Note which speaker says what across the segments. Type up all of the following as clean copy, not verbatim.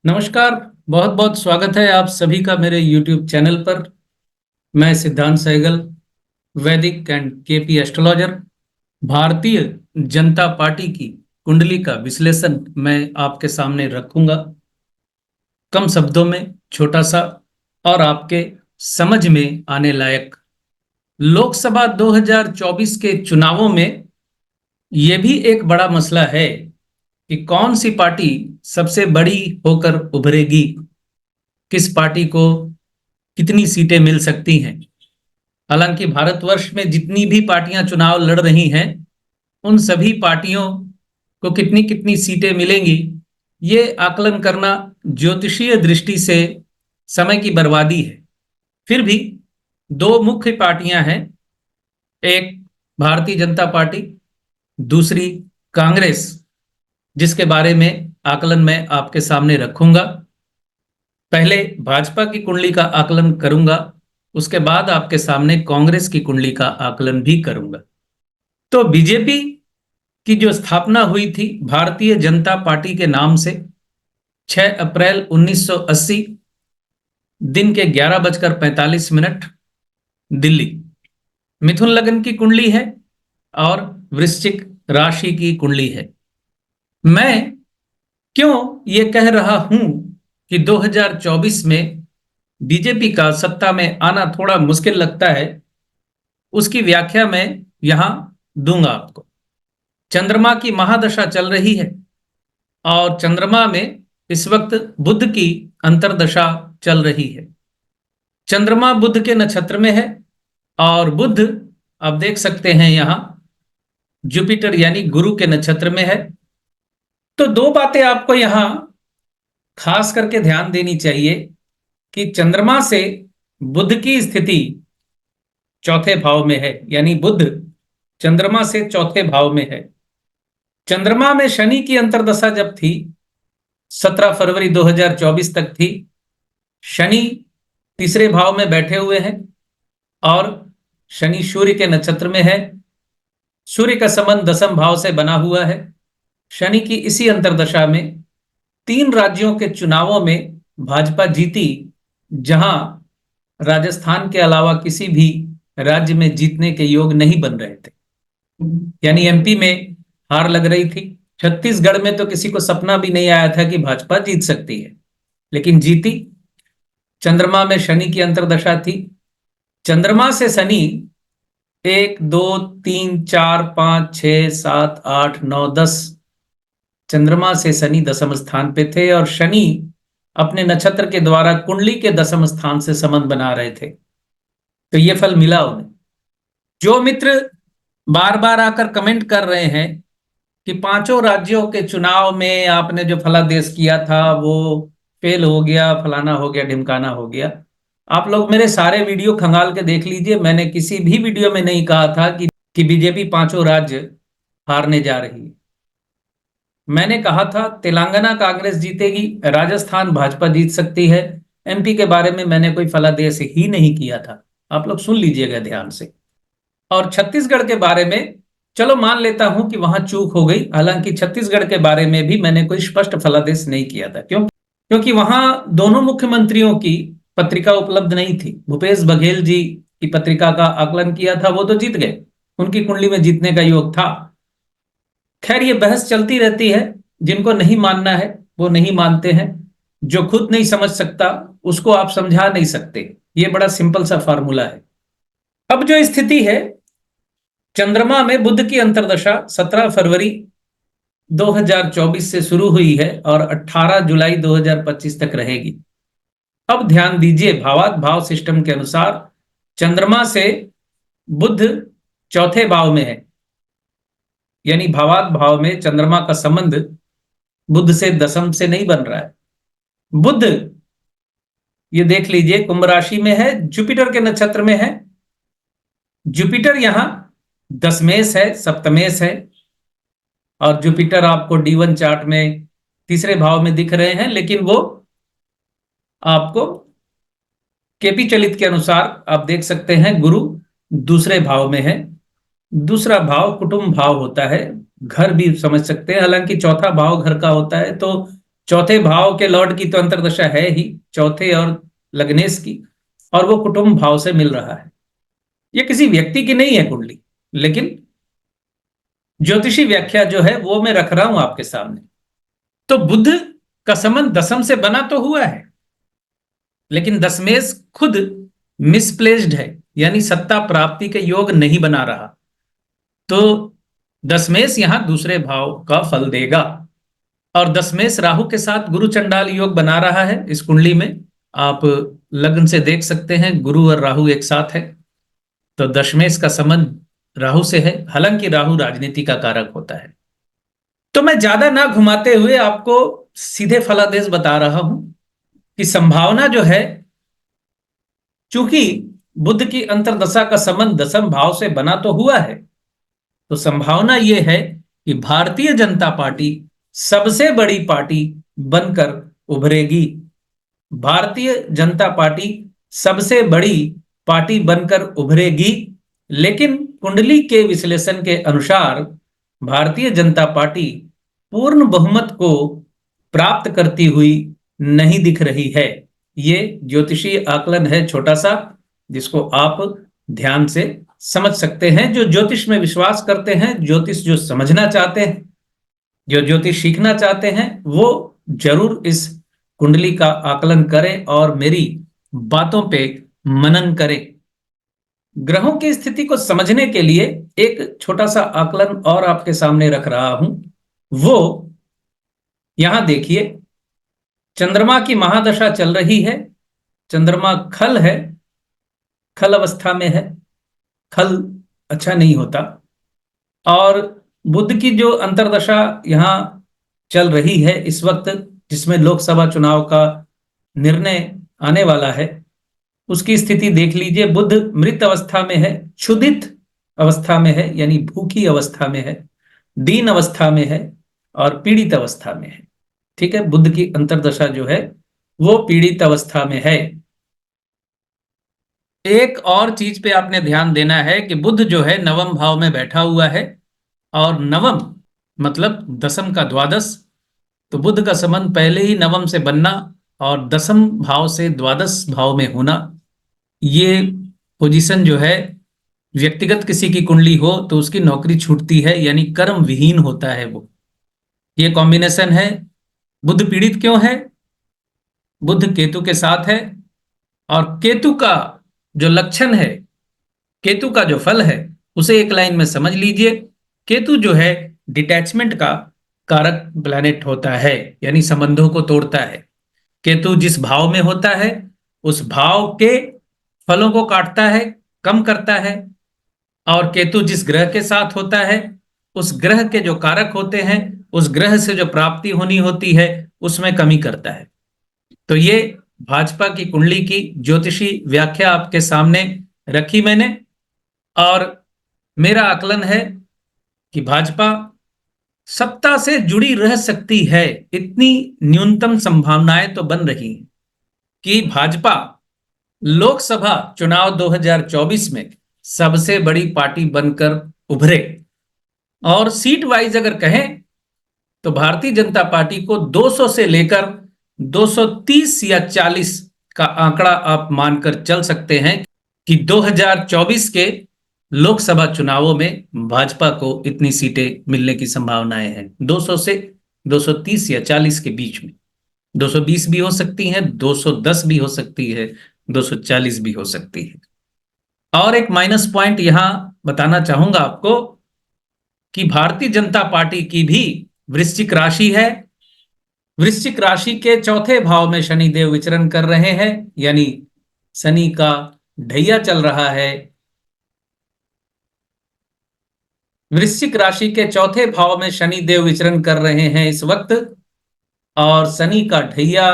Speaker 1: नमस्कार। बहुत बहुत स्वागत है आप सभी का मेरे YouTube चैनल पर। मैं सिद्धांत सहगल, वैदिक and KP astrologer. Bharatiya Janata party की कुंडली का विश्लेषण मैं आपके सामने रखूंगा, कम शब्दों में, छोटा सा और आपके समझ में आने लायक। लोकसभा 2024 के चुनावों में यह भी एक बड़ा मसला है कि कौन सी पार्टी सबसे बड़ी होकर उभरेगी, किस पार्टी को कितनी सीटें मिल सकती हैं। हालांकि भारतवर्ष में जितनी भी पार्टियां चुनाव लड़ रही हैं, उन सभी पार्टियों को कितनी कितनी सीटें मिलेंगी, ये आकलन करना ज्योतिषीय दृष्टि से समय की बर्बादी है। फिर भी दो मुख्य पार्टियां हैं, एक भारतीय जनता पार्टी, दूसरी कांग्रेस, जिसके बारे में आकलन मैं आपके सामने रखूंगा। पहले भाजपा की कुंडली का आकलन करूंगा, उसके बाद आपके सामने कांग्रेस की कुंडली का आकलन भी करूंगा। तो बीजेपी की जो स्थापना हुई थी भारतीय जनता पार्टी के नाम से 6 अप्रैल 1980 दिन के 11:45 दिल्ली। मिथुन लग्न की कुंडली है और वृश्चिक राशि की कुंडली है। मैं क्यों ये कह रहा हूं कि 2024 में बीजेपी का सत्ता में आना थोड़ा मुश्किल लगता है, उसकी व्याख्या मैं यहां दूंगा आपको। चंद्रमा की महादशा चल रही है और चंद्रमा में इस वक्त बुध की अंतर्दशा चल रही है। चंद्रमा बुध के नक्षत्र में है और बुध आप देख सकते हैं यहां जुपिटर यानी गुरु के नक्षत्र में है। तो दो बातें आपको यहां खास करके ध्यान देनी चाहिए कि चंद्रमा से बुध की स्थिति चौथे भाव में है, यानी बुध चंद्रमा से चौथे भाव में है। चंद्रमा में शनि की अंतर्दशा जब थी 17 फरवरी 2024 तक थी, शनि तीसरे भाव में बैठे हुए हैं और शनि सूर्य के नक्षत्र में है। सूर्य का संबंध दसम भाव से बना हुआ है। शनि की इसी अंतर्दशा में 3 राज्यों के चुनावों में भाजपा जीती, जहां राजस्थान के अलावा किसी भी राज्य में जीतने के योग नहीं बन रहे थे। यानी एमपी में हार लग रही थी। छत्तीसगढ़ में तो किसी को सपना भी नहीं आया था कि भाजपा जीत सकती है, लेकिन जीती। चंद्रमा में शनि की अंतर्दशा थी। चंद्रमा से शनि 1 2 3 4 5 6 7 8 9 10, चंद्रमा से शनि दसम स्थान पे थे और शनि अपने नक्षत्र के द्वारा कुंडली के दसम स्थान से संबंध बना रहे थे। तो ये फल मिला उन्हें। जो मित्र बार बार आकर कमेंट कर रहे हैं कि 5 राज्यों के चुनाव में आपने जो फलादेश किया था वो फेल हो गया, फलाना हो गया, ढिमकाना हो गया, आप लोग मेरे सारे वीडियो खंगाल के देख लीजिए। मैंने किसी भी वीडियो में नहीं कहा था कि बीजेपी 5 राज्य हारने जा रही है। मैंने कहा था तेलंगाना कांग्रेस जीतेगी, राजस्थान भाजपा जीत सकती है। एमपी के बारे में मैंने कोई फलादेश ही नहीं किया था, आप लोग सुन लीजिएगा ध्यान से। और छत्तीसगढ़ के बारे में चलो मान लेता हूं कि वहां चूक हो गई, हालांकि छत्तीसगढ़ के बारे में भी मैंने कोई स्पष्ट फलादेश नहीं किया था। क्योंकि वहां दोनों मुख्यमंत्रियों की पत्रिका उपलब्ध नहीं थी। भूपेश बघेल जी की पत्रिका का आकलन किया था, वो तो जीत गए, उनकी कुंडली में जीतने का योग था। खैर ये बहस चलती रहती है, जिनको नहीं मानना है वो नहीं मानते हैं, जो खुद नहीं समझ सकता उसको आप समझा नहीं सकते। ये बड़ा सिंपल सा फार्मूला है। अब जो स्थिति है, चंद्रमा में बुध की अंतर्दशा 17 फरवरी 2024 से शुरू हुई है और 18 जुलाई 2025 तक रहेगी। अब ध्यान दीजिए, भावात भाव सिस्टम के अनुसार चंद्रमा से बुध चौथे भाव में है, यानी भावात भाव में चंद्रमा का संबंध बुध से दसम से नहीं बन रहा है। बुध ये देख लीजिए कुंभ राशि में है, जुपिटर के नक्षत्र में है। जुपिटर यहां दशमेश है, सप्तमेश है, और जुपिटर आपको D1 चार्ट में तीसरे भाव में दिख रहे हैं, लेकिन वो आपको केपी चलित के अनुसार आप देख सकते हैं गुरु दूसरे भाव में है। दूसरा भाव कुटुंब भाव होता है, घर भी समझ सकते हैं, हालांकि चौथा भाव घर का होता है। तो चौथे भाव के लॉर्ड की तो अंतर्दशा है ही, चौथे और लग्नेश की, और वो कुटुंब भाव से मिल रहा है। ये किसी व्यक्ति की नहीं है कुंडली, लेकिन ज्योतिषी व्याख्या जो है वो मैं रख रहा हूं आपके सामने। तो बुध का संबंध दसम से बना तो हुआ है, लेकिन दशमेश खुद मिसप्लेस्ड है, यानी सत्ता प्राप्ति के योग नहीं बना रहा। तो दशमेश यहां दूसरे भाव का फल देगा, और दशमेश राहु के साथ गुरु चंडाल योग बना रहा है इस कुंडली में। आप लग्न से देख सकते हैं, गुरु और राहु एक साथ है, तो दशमेश का संबंध राहु से है। हालांकि राहु राजनीति का कारक होता है। तो मैं ज्यादा ना घुमाते हुए आपको सीधे फलादेश बता रहा हूं कि संभावना जो है, चूंकि बुध की अंतर्दशा का संबंध दसम भाव से बना तो हुआ है, तो संभावना यह है कि भारतीय जनता पार्टी सबसे बड़ी पार्टी बनकर उभरेगी। भारतीय जनता पार्टी सबसे बड़ी पार्टी बनकर उभरेगी, लेकिन कुंडली के विश्लेषण के अनुसार भारतीय जनता पार्टी पूर्ण बहुमत को प्राप्त करती हुई नहीं दिख रही है। ये ज्योतिषीय आकलन है छोटा सा, जिसको आप ध्यान से समझ सकते हैं। जो ज्योतिष में विश्वास करते हैं, ज्योतिष जो समझना चाहते हैं, जो ज्योतिष सीखना चाहते हैं, वो जरूर इस कुंडली का आकलन करें और मेरी बातों पे मनन करें। ग्रहों की स्थिति को समझने के लिए एक छोटा सा आकलन और आपके सामने रख रहा हूं। वो यहां देखिए, चंद्रमा की महादशा चल रही है। चंद्रमा खल है, खल अवस्था में है। खल अच्छा नहीं होता। और बुध की जो अंतर्दशा यहां चल रही है इस वक्त, जिसमें लोकसभा चुनाव का निर्णय आने वाला है, उसकी स्थिति देख लीजिए। बुध मृत अवस्था में है, क्षुधित अवस्था में है, यानी भूखी अवस्था में है, दीन अवस्था में है और पीड़ित अवस्था में है। ठीक है, बुध की अंतर्दशा जो है वो पीड़ित अवस्था में है। एक और चीज पे आपने ध्यान देना है कि बुध जो है नवम भाव में बैठा हुआ है, और नवम मतलब दसम का द्वादश। तो बुध का संबंध पहले ही नवम से बनना और दसम भाव से द्वादश भाव में होना, ये पोजीशन जो है, व्यक्तिगत किसी की कुंडली हो तो उसकी नौकरी छूटती है, यानी कर्म विहीन होता है वो। ये कॉम्बिनेशन है। बुध पीड़ित क्यों है? बुध केतु के साथ है, और केतु का जो लक्षण है, केतु का जो फल है, उसे एक लाइन में समझ लीजिए। केतु जो है डिटैचमेंट का कारक प्लैनेट होता है, यानी संबंधों को तोड़ता है। केतु जिस भाव में होता है उस भाव के फलों को काटता है, कम करता है। और केतु जिस ग्रह के साथ होता है, उस ग्रह के जो कारक होते हैं, उस ग्रह से जो प्राप्ति होनी होती है, उसमें कमी करता है। तो ये भाजपा की कुंडली की ज्योतिषी व्याख्या आपके सामने रखी मैंने, और मेरा आकलन है कि भाजपा सत्ता से जुड़ी रह सकती है। इतनी न्यूनतम संभावनाएं तो बन रही हैं कि भाजपा लोकसभा चुनाव 2024 में सबसे बड़ी पार्टी बनकर उभरे। और सीट वाइज अगर कहें तो भारतीय जनता पार्टी को 200 से लेकर 230 या 40 का आंकड़ा आप मानकर चल सकते हैं कि 2024 के लोकसभा चुनावों में भाजपा को इतनी सीटें मिलने की संभावनाएं हैं। 200 से 230 या 40 के बीच में। 220 भी हो सकती हैं, 210 भी हो सकती है, 240 भी हो सकती है। और एक माइनस पॉइंट यहां बताना चाहूंगा आपको कि भारतीय जनता पार्टी की भी वृश्चिक राशि है। वृश्चिक राशि के चौथे भाव में शनिदेव विचरण कर रहे हैं, यानी शनि का ढैया चल रहा है। वृश्चिक राशि के चौथे भाव में शनिदेव विचरण कर रहे हैं इस वक्त, और शनि का ढैया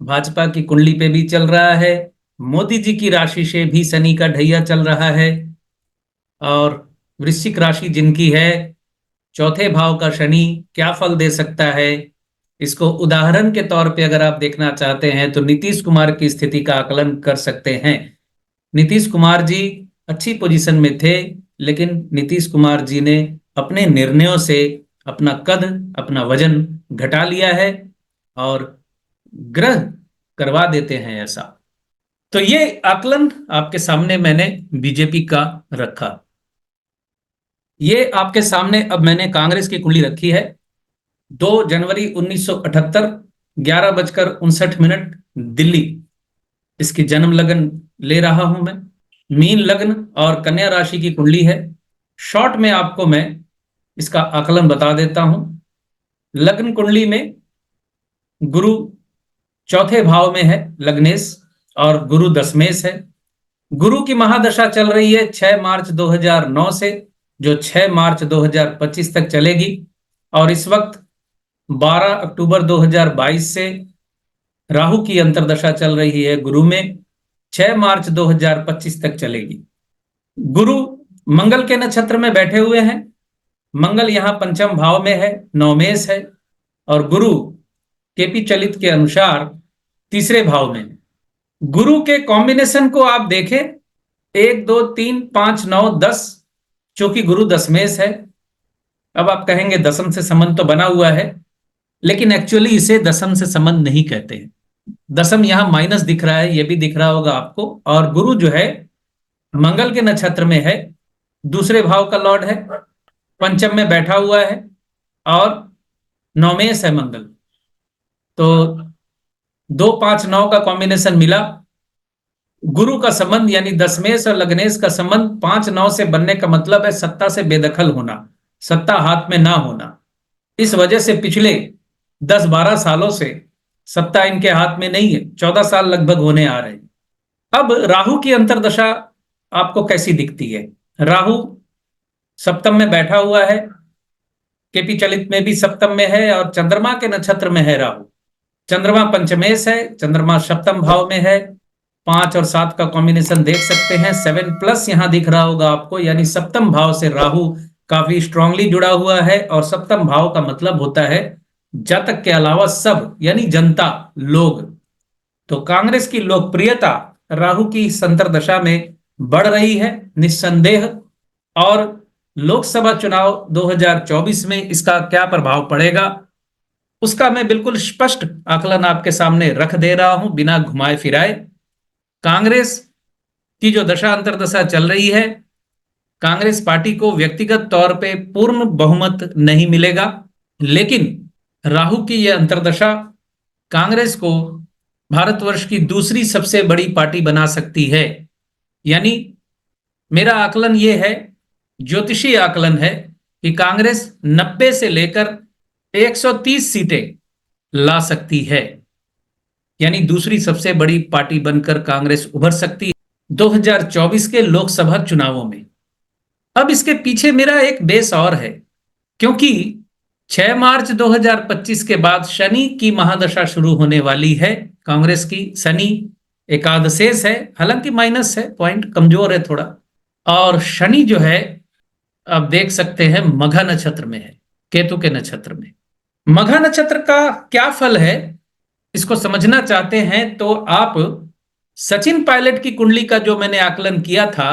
Speaker 1: भाजपा की कुंडली पे भी चल रहा है। मोदी जी की राशि से भी शनि का ढैया चल रहा है। और वृश्चिक राशि जिनकी है, चौथे भाव का शनि क्या फल दे सकता है, इसको उदाहरण के तौर पे अगर आप देखना चाहते हैं तो नीतीश कुमार की स्थिति का आकलन कर सकते हैं। नीतीश कुमार जी अच्छी पोजीशन में थे, लेकिन नीतीश कुमार जी ने अपने निर्णयों से अपना कद, अपना वजन घटा लिया है। और ग्रह करवा देते हैं ऐसा। तो ये आकलन आपके सामने मैंने बीजेपी का रखा। ये आपके सामने अब मैंने कांग्रेस की कुंडली रखी है। 2 जनवरी 1978, 11:59 दिल्ली, इसकी जन्म लगन ले रहा हूं मैं। मीन लग्न और कन्या राशि की कुंडली है। शॉर्ट में आपको मैं इसका आकलन बता देता हूं। लग्न कुंडली में गुरु चौथे भाव में है, लग्नेश, और गुरु दशमेश है। गुरु की महादशा चल रही है 6 मार्च 2009 से, जो 6 मार्च 2025 तक चलेगी। और इस वक्त 12 अक्टूबर 2022 से राहु की अंतर्दशा चल रही है गुरु में, 6 मार्च 2025 तक चलेगी। गुरु मंगल के नक्षत्र में बैठे हुए हैं। मंगल यहां पंचम भाव में है, नवमेश है। और गुरु केपी चलित के अनुसार तीसरे भाव में है। गुरु के कॉम्बिनेशन को आप देखें, 1 2 3 5 9 10, चूंकि गुरु दशमेश है। अब आप कहेंगे दशम से संबंध तो बना हुआ है, लेकिन एक्चुअली इसे दशम से संबंध नहीं कहते हैं। दशम यहां माइनस दिख रहा है, यह भी दिख रहा होगा आपको। और गुरु जो है मंगल के नक्षत्र में है, दूसरे भाव का लॉर्ड है, पंचम में बैठा हुआ है और नवमेश है मंगल। तो 2 5 9 का कॉम्बिनेशन मिला। गुरु का संबंध यानी दशमेश और लग्नेश का संबंध 5 9 से बनने का मतलब है सत्ता से बेदखल होना, सत्ता हाथ में ना होना। इस वजह से पिछले 10-12 सालों से सत्ता इनके हाथ में नहीं है, 14 साल लगभग होने आ रहे हैं। अब राहु की अंतर्दशा आपको कैसी दिखती है? राहु सप्तम में बैठा हुआ है, केपी चलित में भी सप्तम में है, और चंद्रमा के नक्षत्र में है राहु। चंद्रमा पंचमेश है, चंद्रमा सप्तम भाव में है। 5 और 7 का कॉम्बिनेशन देख सकते हैं, 7+ यहां दिख रहा होगा आपको, यानी सप्तम भाव से राहु काफी स्ट्रांगली जुड़ा हुआ है। और सप्तम भाव का मतलब होता है जातक के अलावा सब, यानी जनता, लोग। तो कांग्रेस की लोकप्रियता राहु की संतर्दशा में बढ़ रही है निस्संदेह। और लोकसभा चुनाव 2024 में इसका क्या प्रभाव पड़ेगा, उसका मैं बिल्कुल स्पष्ट आकलन आपके सामने रख दे रहा हूं, बिना घुमाए फिराए। कांग्रेस की जो दशा अंतर्दशा चल रही है, कांग्रेस पार्टी को व्यक्तिगत तौर पे पूर्ण बहुमत नहीं मिलेगा, लेकिन राहु की यह अंतर्दशा कांग्रेस को भारतवर्ष की दूसरी सबसे बड़ी पार्टी बना सकती है। यानी मेरा आकलन यह है, ज्योतिषी आकलन है, कि कांग्रेस 90 से लेकर 130 सीटें ला सकती है, यानी दूसरी सबसे बड़ी पार्टी बनकर कांग्रेस उभर सकती है 2024 के लोकसभा चुनावों में। अब इसके पीछे मेरा एक बेस और है, क्योंकि 6 मार्च 2025 के बाद शनि की महादशा शुरू होने वाली है कांग्रेस की। शनि एकादशेष है, हालांकि माइनस है, पॉइंट कमजोर है थोड़ा। और शनि जो है आप देख सकते हैं मघा नक्षत्र में है, केतु के नक्षत्र में। मघा नक्षत्र का क्या फल है, इसको समझना चाहते हैं तो आप सचिन पायलट की कुंडली का जो मैंने आकलन किया था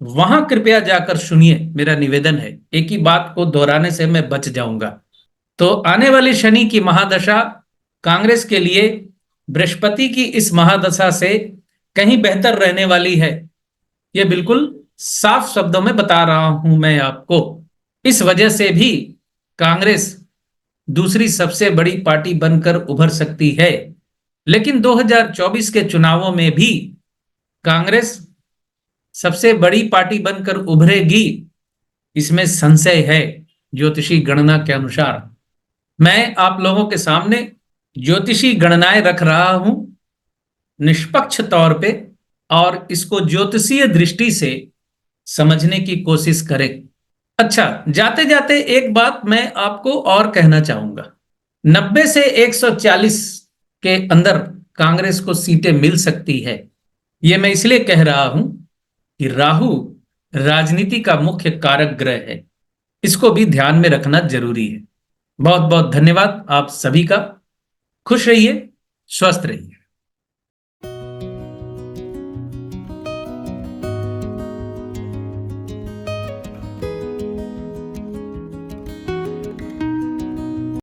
Speaker 1: वहां कृपया जाकर सुनिए, मेरा निवेदन है। एक ही बात को दोहराने से मैं बच जाऊंगा। तो आने वाली शनि की महादशा कांग्रेस के लिए बृहस्पति की इस महादशा से कहीं बेहतर रहने वाली है, यह बिल्कुल साफ शब्दों में बता रहा हूं मैं आपको। इस वजह से भी कांग्रेस दूसरी सबसे बड़ी पार्टी बनकर उभर सकती है। लेकिन 2024 के चुनावों में भी कांग्रेस सबसे बड़ी पार्टी बनकर उभरेगी, इसमें संशय है ज्योतिषी गणना के अनुसार। मैं आप लोगों के सामने ज्योतिषी गणनाएं रख रहा हूं निष्पक्ष तौर पे, और इसको ज्योतिषीय दृष्टि से समझने की कोशिश करें। अच्छा, जाते जाते एक बात मैं आपको और कहना चाहूंगा। 90 से 140 के अंदर कांग्रेस को सीटें मिल सकती है। यह मैं इसलिए कह रहा हूं कि राहु राजनीति का मुख्य कारक ग्रह है, इसको भी ध्यान में रखना जरूरी है। बहुत बहुत धन्यवाद आप सभी का। खुश रहिए, स्वस्थ रहिए।